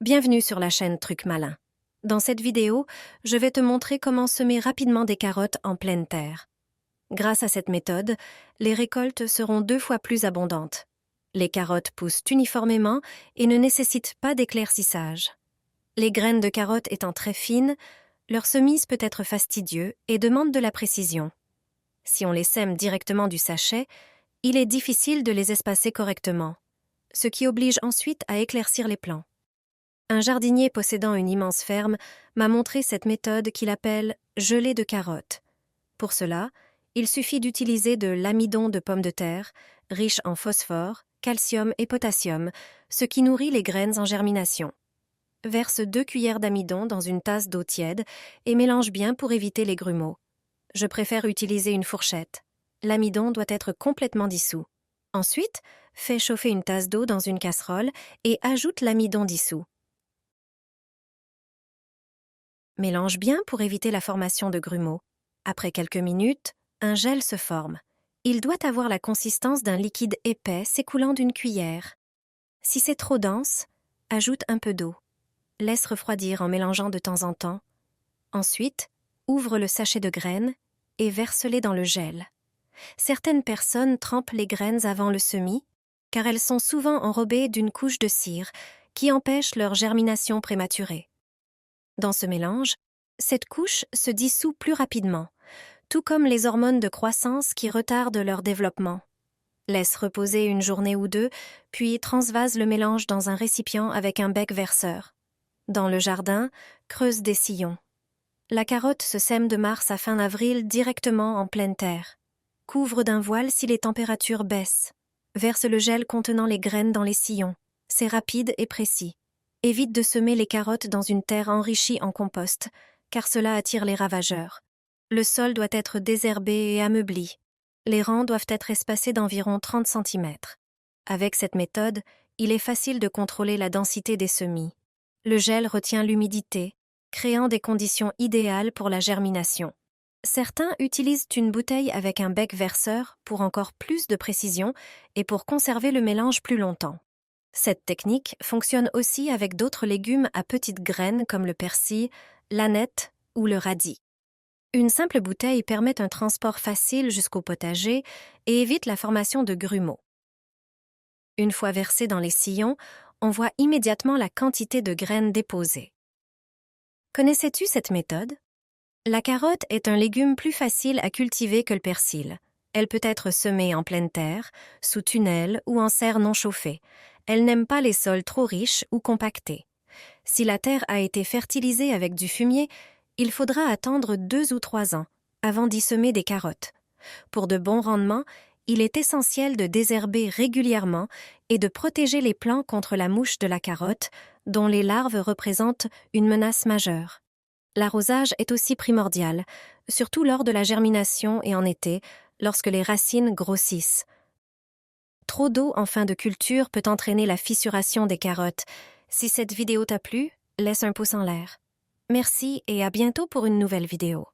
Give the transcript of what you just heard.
Bienvenue sur la chaîne Trucs Malins. Dans cette vidéo, je vais te montrer comment semer rapidement des carottes en pleine terre. Grâce à cette méthode, les récoltes seront 2 fois plus abondantes. Les carottes poussent uniformément et ne nécessitent pas d'éclaircissage. Les graines de carottes étant très fines, leur semise peut être fastidieux et demande de la précision. Si on les sème directement du sachet, il est difficile de les espacer correctement, ce qui oblige ensuite à éclaircir les plants. Un jardinier possédant une immense ferme m'a montré cette méthode qu'il appelle « gelée de carottes ». Pour cela, il suffit d'utiliser de l'amidon de pomme de terre, riche en phosphore, calcium et potassium, ce qui nourrit les graines en germination. Verse 2 cuillères d'amidon dans une tasse d'eau tiède et mélange bien pour éviter les grumeaux. Je préfère utiliser une fourchette. L'amidon doit être complètement dissous. Ensuite, fais chauffer une tasse d'eau dans une casserole et ajoute l'amidon dissous. Mélange bien pour éviter la formation de grumeaux. Après quelques minutes, un gel se forme. Il doit avoir la consistance d'un liquide épais s'écoulant d'une cuillère. Si c'est trop dense, ajoute un peu d'eau. Laisse refroidir en mélangeant de temps en temps. Ensuite, ouvre le sachet de graines et verse-les dans le gel. Certaines personnes trempent les graines avant le semis, car elles sont souvent enrobées d'une couche de cire qui empêche leur germination prématurée. Dans ce mélange, cette couche se dissout plus rapidement, tout comme les hormones de croissance qui retardent leur développement. Laisse reposer une journée ou deux, puis transvase le mélange dans un récipient avec un bec verseur. Dans le jardin, creuse des sillons. La carotte se sème de mars à fin avril directement en pleine terre. Couvre d'un voile si les températures baissent. Verse le gel contenant les graines dans les sillons. C'est rapide et précis. Évite de semer les carottes dans une terre enrichie en compost, car cela attire les ravageurs. Le sol doit être désherbé et ameubli. Les rangs doivent être espacés d'environ 30 cm. Avec cette méthode, il est facile de contrôler la densité des semis. Le gel retient l'humidité, créant des conditions idéales pour la germination. Certains utilisent une bouteille avec un bec verseur pour encore plus de précision et pour conserver le mélange plus longtemps. Cette technique fonctionne aussi avec d'autres légumes à petites graines comme le persil, l'aneth ou le radis. Une simple bouteille permet un transport facile jusqu'au potager et évite la formation de grumeaux. Une fois versé dans les sillons, on voit immédiatement la quantité de graines déposées. Connaissais-tu cette méthode? La carotte est un légume plus facile à cultiver que le persil. Elle peut être semée en pleine terre, sous tunnel ou en serre non chauffée. Elle n'aime pas les sols trop riches ou compactés. Si la terre a été fertilisée avec du fumier, il faudra attendre 2 ou 3 ans avant d'y semer des carottes. Pour de bons rendements, il est essentiel de désherber régulièrement et de protéger les plants contre la mouche de la carotte, dont les larves représentent une menace majeure. L'arrosage est aussi primordial, surtout lors de la germination et en été, lorsque les racines grossissent. Trop d'eau en fin de culture peut entraîner la fissuration des carottes. Si cette vidéo t'a plu, laisse un pouce en l'air. Merci et à bientôt pour une nouvelle vidéo.